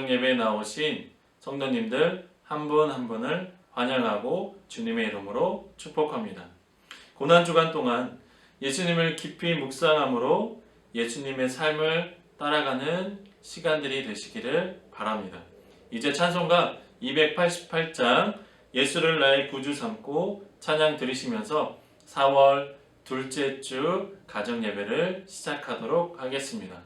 가정예배에 나오신 성도님들 한 분 한 분을 환영하고 주님의 이름으로 축복합니다. 고난주간 동안 예수님을 깊이 묵상함으로 예수님의 삶을 따라가는 시간들이 되시기를 바랍니다. 이제 찬송가 288장 예수를 나의 구주 삼고 찬양 들으시면서 4월 둘째 주 가정예배를 시작하도록 하겠습니다.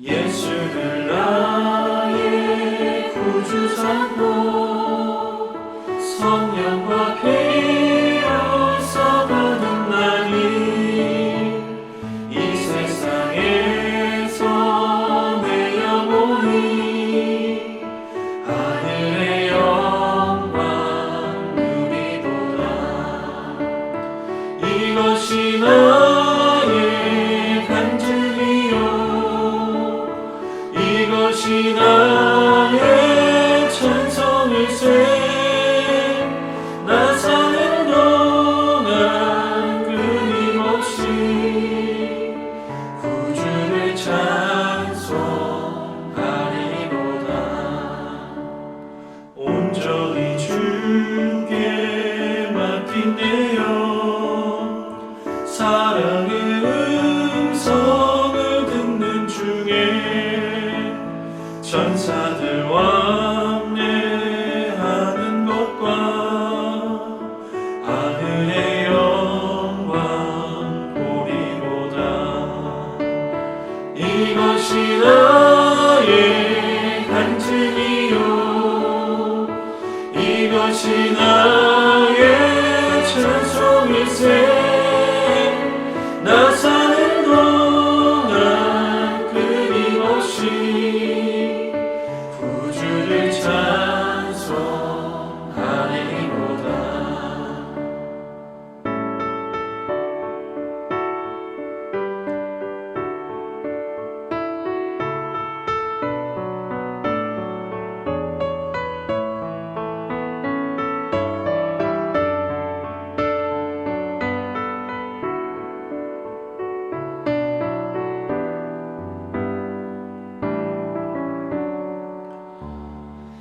예수를 나의 구주 삼고 성령과 피로써 거듭나니 이 세상에서 내 영혼이 하늘의 영광 누리도다. 이것이 나의 간증이요 이것이 나의 찬송일세. 나 사는 동안 끊임없이 구주를 찬송하리로다. 온전히 주께 맡긴대요. 사랑의 음성을 듣는 중에 천사들 왕래하는 것과 하늘의 영광 보리로다. 이것이 나의 간증이요 이것이 나의 찬송일세. 나 사는 동안 끊임없이 구주를 찬송하리로다.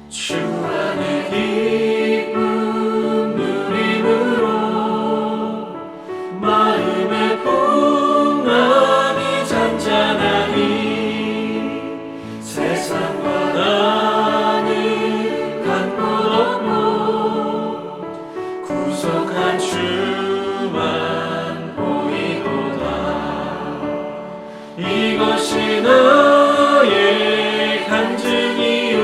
주 안에 기쁨 누림으로 마음의 풍랑이 잔잔하니 세상과 나는 간 곳 없고 구속한 주만 보이도다. 이것이 나의 간증이요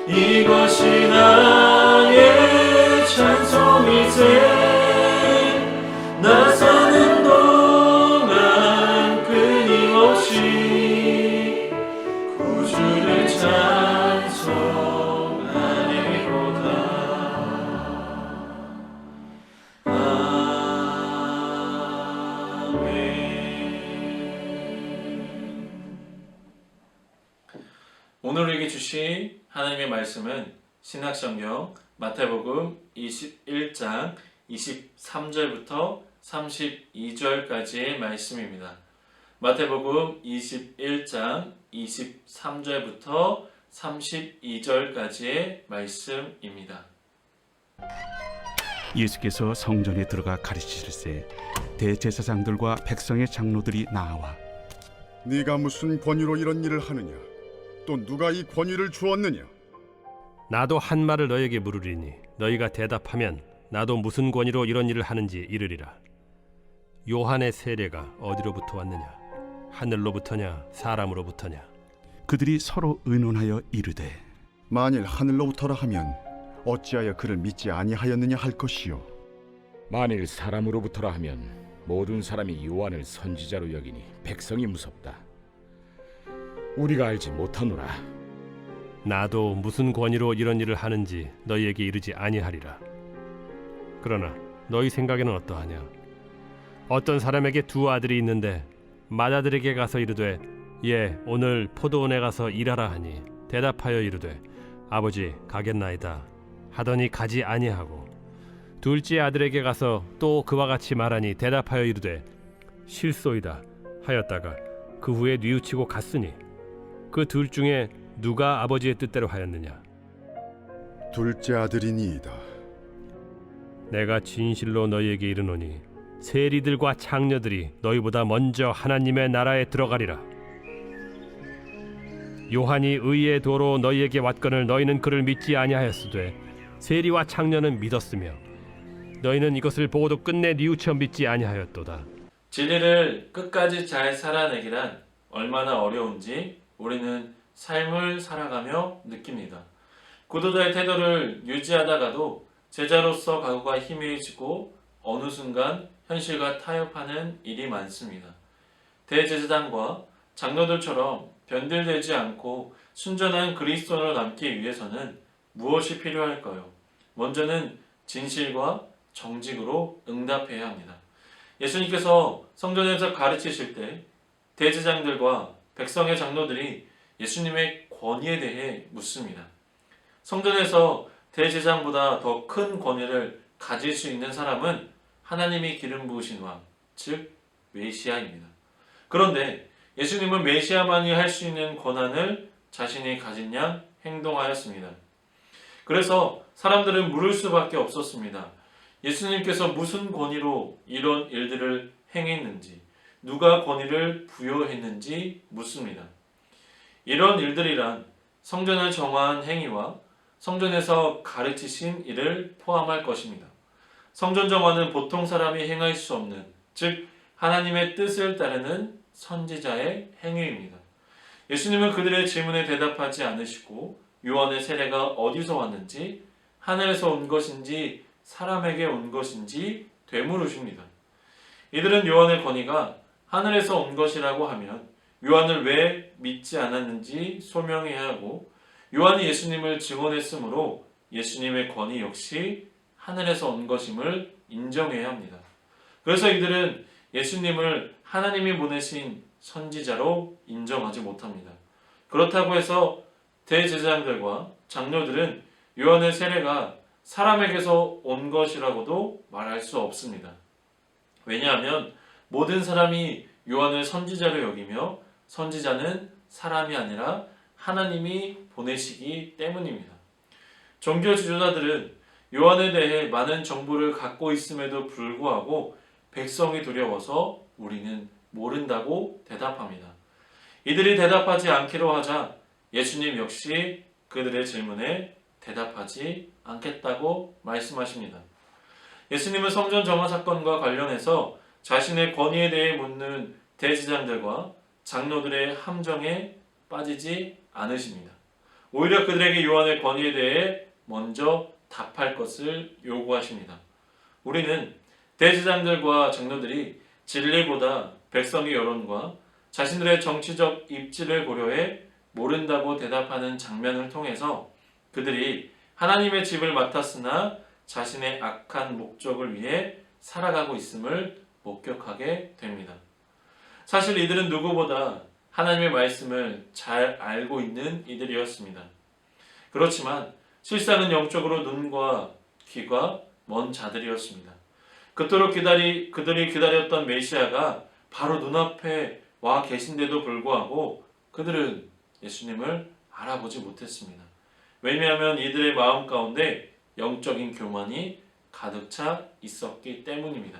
이것이 나의 찬송일세. 나 사는 동안 끊임없이 구주를 찬송하리로다. 아멘. 오늘 우리에게 주신 하나님의 말씀은 신약성경 마태복음 21장 23절부터 32절까지의 말씀입니다. 마태복음 21장 23절부터 32절까지의 말씀입니다. 예수께서 성전에 들어가 가르치실세 대제사장들과 백성의 장로들이 나와 네가 무슨 권위로 이런 일을 하느냐? 또 누가 이 권위를 주었느냐? 나도 한 말을 너에게 물으리니 너희가 대답하면 나도 무슨 권위로 이런 일을 하는지 이르리라. 요한의 세례가 어디로부터 왔느냐? 하늘로부터냐 사람으로부터냐? 그들이 서로 의논하여 이르되 만일 하늘로부터라 하면 어찌하여 그를 믿지 아니하였느냐 할 것이요. 만일 사람으로부터라 하면 모든 사람이 요한을 선지자로 여기니 백성이 무섭다. 우리가 알지 못하노라. 나도 무슨 권위로 이런 일을 하는지 너희에게 이르지 아니하리라. 그러나 너희 생각에는 어떠하냐? 어떤 사람에게 두 아들이 있는데 맏아들에게 가서 이르되 예 오늘 포도원에 가서 일하라 하니 대답하여 이르되 아버지 가겠나이다 하더니 가지 아니하고 둘째 아들에게 가서 또 그와 같이 말하니 대답하여 이르되 실소이다 하였다가 그 후에 뉘우치고 갔으니 그 둘 중에 누가 아버지의 뜻대로 하였느냐? 둘째 아들이니이다. 내가 진실로 너희에게 이르노니 세리들과 창녀들이 너희보다 먼저 하나님의 나라에 들어가리라. 요한이 의의 도로 너희에게 왔거늘 너희는 그를 믿지 아니하였으되 세리와 창녀는 믿었으며 너희는 이것을 보고도 끝내 뉘우쳐 믿지 아니하였도다. 진리를 끝까지 잘 살아내기란 얼마나 어려운지 우리는 삶을 살아가며 느낍니다. 구도자의 태도를 유지하다가도 제자로서 각오가 희미해지고 어느 순간 현실과 타협하는 일이 많습니다. 대제사장과 장로들처럼 변질되지 않고 순전한 그리스도인으로 남기 위해서는 무엇이 필요할까요? 먼저는 진실과 정직으로 응답해야 합니다. 예수님께서 성전에서 가르치실 때 대제사장들과 백성의 장로들이 예수님의 권위에 대해 묻습니다. 성전에서 대제사장보다 더 큰 권위를 가질 수 있는 사람은 하나님이 기름 부으신 왕, 즉 메시아입니다. 그런데 예수님은 메시아만이 할 수 있는 권한을 자신이 가진 양 행동하였습니다. 그래서 사람들은 물을 수밖에 없었습니다. 예수님께서 무슨 권위로 이런 일들을 행했는지, 누가 권위를 부여했는지 묻습니다. 이런 일들이란 성전을 정화한 행위와 성전에서 가르치신 일을 포함할 것입니다. 성전 정화는 보통 사람이 행할 수 없는, 즉 하나님의 뜻을 따르는 선지자의 행위입니다. 예수님은 그들의 질문에 대답하지 않으시고 요한의 세례가 어디서 왔는지, 하늘에서 온 것인지 사람에게 온 것인지 되물으십니다. 이들은 요한의 권위가 하늘에서 온 것이라고 하면 요한을 왜 믿지 않았는지 소명해야 하고, 요한이 예수님을 증언했으므로 예수님의 권위 역시 하늘에서 온 것임을 인정해야 합니다. 그래서 이들은 예수님을 하나님이 보내신 선지자로 인정하지 못합니다. 그렇다고 해서 대제사장들과 장로들은 요한의 세례가 사람에게서 온 것이라고도 말할 수 없습니다. 왜냐하면 모든 사람이 요한을 선지자로 여기며 선지자는 사람이 아니라 하나님이 보내시기 때문입니다. 종교 지도자들은 요한에 대해 많은 정보를 갖고 있음에도 불구하고 백성이 두려워서 우리는 모른다고 대답합니다. 이들이 대답하지 않기로 하자 예수님 역시 그들의 질문에 대답하지 않겠다고 말씀하십니다. 예수님은 성전 정화 사건과 관련해서 자신의 권위에 대해 묻는 대제사장들과 장로들의 함정에 빠지지 않으십니다. 오히려 그들에게 요한의 권위에 대해 먼저 답할 것을 요구하십니다. 우리는 대제사장들과 장로들이 진리보다 백성의 여론과 자신들의 정치적 입지를 고려해 모른다고 대답하는 장면을 통해서 그들이 하나님의 집을 맡았으나 자신의 악한 목적을 위해 살아가고 있음을 목격하게 됩니다. 사실 이들은 누구보다 하나님의 말씀을 잘 알고 있는 이들이었습니다. 그렇지만 실상은 영적으로 눈과 귀가 먼 자들이었습니다. 그토록 그들이 기다렸던 메시아가 바로 눈앞에 와 계신데도 불구하고 그들은 예수님을 알아보지 못했습니다. 왜냐하면 이들의 마음 가운데 영적인 교만이 가득 차 있었기 때문입니다.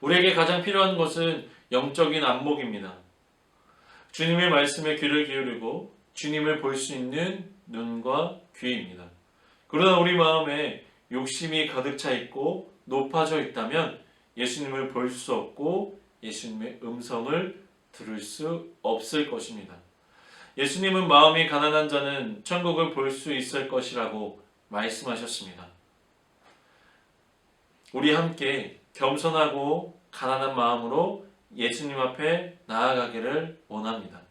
우리에게 가장 필요한 것은 영적인 안목입니다. 주님의 말씀에 귀를 기울이고 주님을 볼 수 있는 눈과 귀입니다. 그러나 우리 마음에 욕심이 가득 차 있고 높아져 있다면 예수님을 볼 수 없고 예수님의 음성을 들을 수 없을 것입니다. 예수님은 마음이 가난한 자는 천국을 볼 수 있을 것이라고 말씀하셨습니다. 우리 함께 겸손하고 가난한 마음으로 예수님 앞에 나아가기를 원합니다.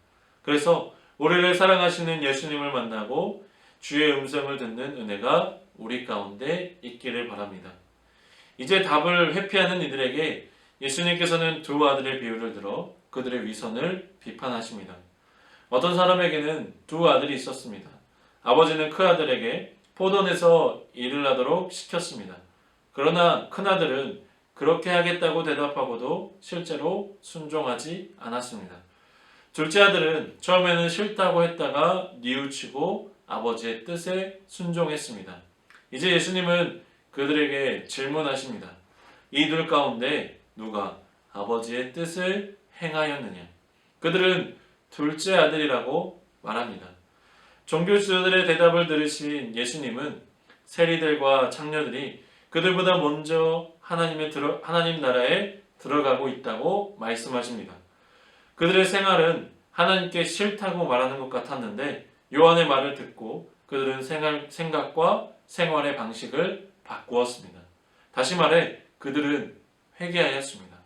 그래서 우리를 사랑하시는 예수님을 만나고 주의 음성을 듣는 은혜가 우리 가운데 있기를 바랍니다. 이제 답을 회피하는 이들에게 예수님께서는 두 아들의 비유를 들어 그들의 위선을 비판하십니다. 어떤 사람에게는 두 아들이 있었습니다. 아버지는 큰 아들에게 포도원에서 일을 하도록 시켰습니다. 그러나 큰 아들은 그렇게 하겠다고 대답하고도 실제로 순종하지 않았습니다. 둘째 아들은 처음에는 싫다고 했다가 뉘우치고 아버지의 뜻에 순종했습니다. 이제 예수님은 그들에게 질문하십니다. 이 둘 가운데 누가 아버지의 뜻을 행하였느냐? 그들은 둘째 아들이라고 말합니다. 종교 지도자들의 대답을 들으신 예수님은 세리들과 창녀들이 그들보다 먼저 하나님 나라에 들어가고 있다고 말씀하십니다. 그들의 생활은 하나님께 싫다고 말하는 것 같았는데 요한의 말을 듣고 그들은 생각과 생활의 방식을 바꾸었습니다. 다시 말해 그들은 회개하였습니다.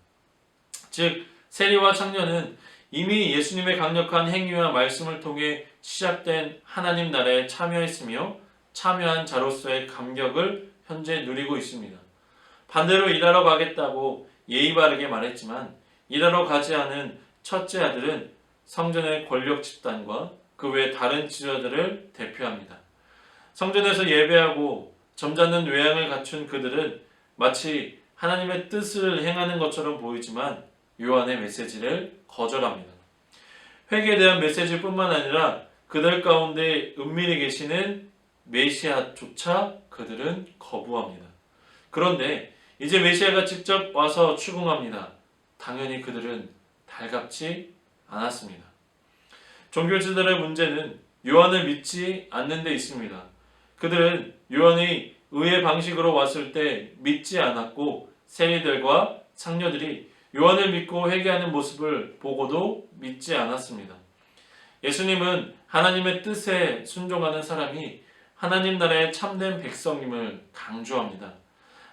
즉 세리와 창녀는 이미 예수님의 강력한 행위와 말씀을 통해 시작된 하나님 나라에 참여했으며 참여한 자로서의 감격을 현재 누리고 있습니다. 반대로 일하러 가겠다고 예의 바르게 말했지만 일하러 가지 않은 첫째 아들은 성전의 권력 집단과 그 외 다른 지도자들을 대표합니다. 성전에서 예배하고 점잖은 외양을 갖춘 그들은 마치 하나님의 뜻을 행하는 것처럼 보이지만 요한의 메시지를 거절합니다. 회개에 대한 메시지뿐만 아니라 그들 가운데 은밀히 계시는 메시아조차 그들은 거부합니다. 그런데 이제 메시아가 직접 와서 추궁합니다. 당연히 그들은 달갑지 않았습니다. 종교지들의 문제는 요한을 믿지 않는 데 있습니다. 그들은 요한이 의의 방식으로 왔을 때 믿지 않았고 세리들과 창녀들이 요한을 믿고 회개하는 모습을 보고도 믿지 않았습니다. 예수님은 하나님의 뜻에 순종하는 사람이 하나님 나라의 참된 백성임을 강조합니다.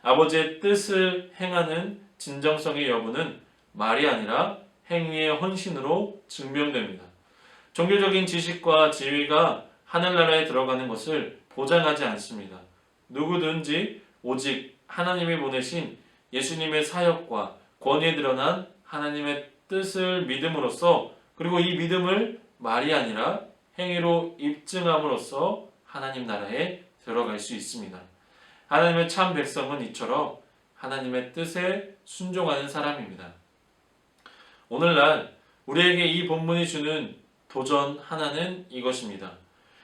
아버지의 뜻을 행하는 진정성의 여부는 말이 아니라 행위의 헌신으로 증명됩니다. 종교적인 지식과 지위가 하늘나라에 들어가는 것을 보장하지 않습니다. 누구든지 오직 하나님이 보내신 예수님의 사역과 권위에 드러난 하나님의 뜻을 믿음으로써 그리고 이 믿음을 말이 아니라 행위로 입증함으로써 하나님 나라에 들어갈 수 있습니다. 하나님의 참 백성은 이처럼 하나님의 뜻에 순종하는 사람입니다. 오늘날 우리에게 이 본문이 주는 도전 하나는 이것입니다.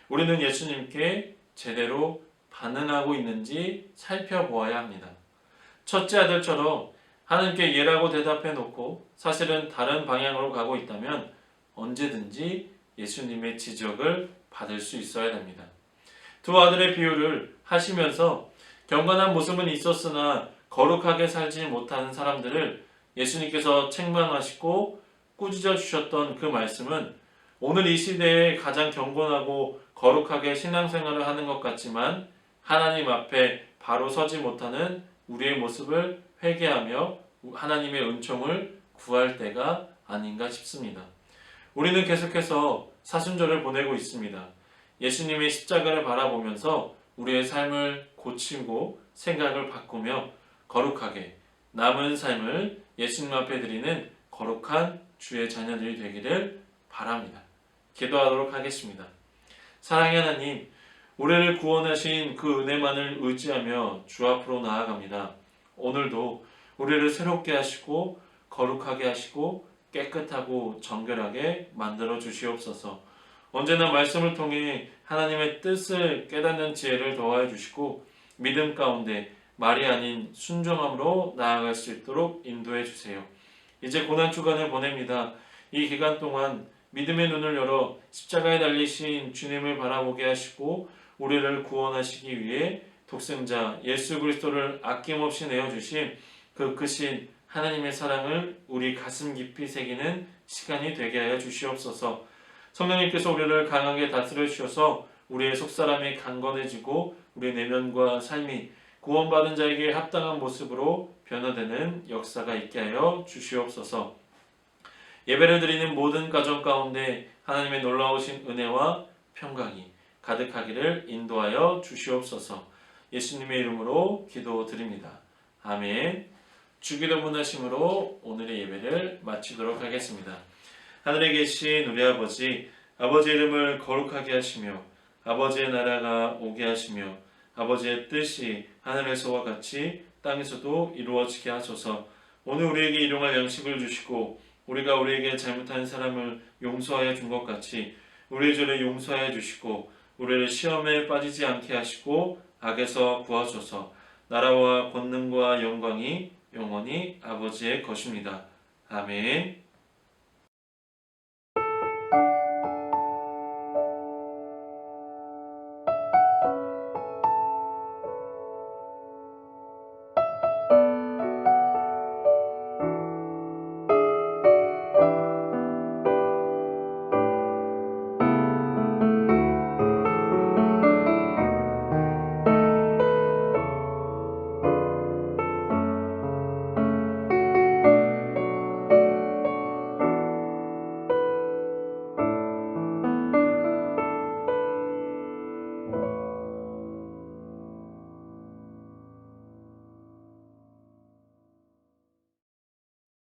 우리는 예수님께 제대로 반응하고 있는지 살펴보아야 합니다. 첫째 아들처럼 하나님께 예라고 대답해 놓고 사실은 다른 방향으로 가고 있다면 언제든지 예수님의 지적을 받을 수 있어야 됩니다. 두 아들의 비유를 하시면서 경건한 모습은 있었으나 거룩하게 살지 못하는 사람들을 예수님께서 책망하시고 꾸짖어 주셨던 그 말씀은 오늘 이 시대에 가장 경건하고 거룩하게 신앙생활을 하는 것 같지만 하나님 앞에 바로 서지 못하는 우리의 모습을 회개하며 하나님의 은총을 구할 때가 아닌가 싶습니다. 우리는 계속해서 사순절을 보내고 있습니다. 예수님의 십자가를 바라보면서 우리의 삶을 고치고 생각을 바꾸며 거룩하게 남은 삶을 예수님 앞에 드리는 거룩한 주의 자녀들이 되기를 바랍니다. 기도하도록 하겠습니다. 사랑의 하나님, 우리를 구원하신 그 은혜만을 의지하며 주 앞으로 나아갑니다. 오늘도 우리를 새롭게 하시고 거룩하게 하시고 깨끗하고 정결하게 만들어 주시옵소서. 언제나 말씀을 통해 하나님의 뜻을 깨닫는 지혜를 더하여 주시고 믿음 가운데 말이 아닌 순종함으로 나아갈 수 있도록 인도해 주세요. 이제 고난 주간을 보냅니다. 이 기간 동안 믿음의 눈을 열어 십자가에 달리신 주님을 바라보게 하시고 우리를 구원하시기 위해 독생자 예수 그리스도를 아낌없이 내어주신 그 크신 하나님의 사랑을 우리 가슴 깊이 새기는 시간이 되게 하여 주시옵소서. 성령님께서 우리를 강하게 다스려 주셔서 우리의 속사람이 강건해지고 우리의 내면과 삶이 구원받은 자에게 합당한 모습으로 변화되는 역사가 있게 하여 주시옵소서. 예배를 드리는 모든 가정 가운데 하나님의 놀라우신 은혜와 평강이 가득하기를 인도하여 주시옵소서. 예수님의 이름으로 기도드립니다. 아멘. 주기도 문하심으로 오늘의 예배를 마치도록 하겠습니다. 하늘에 계신 우리 아버지, 아버지의 이름을 거룩하게 하시며 아버지의 나라가 오게 하시며 아버지의 뜻이 하늘에서와 같이 땅에서도 이루어지게 하소서. 오늘 우리에게 일용할 양식을 주시고 우리가 우리에게 잘못한 사람을 용서하여 준 것 같이 우리의 죄를 용서하여 주시고 우리를 시험에 빠지지 않게 하시고 악에서 구하소서. 나라와 권능과 영광이 영원히 아버지의 것입니다. 아멘.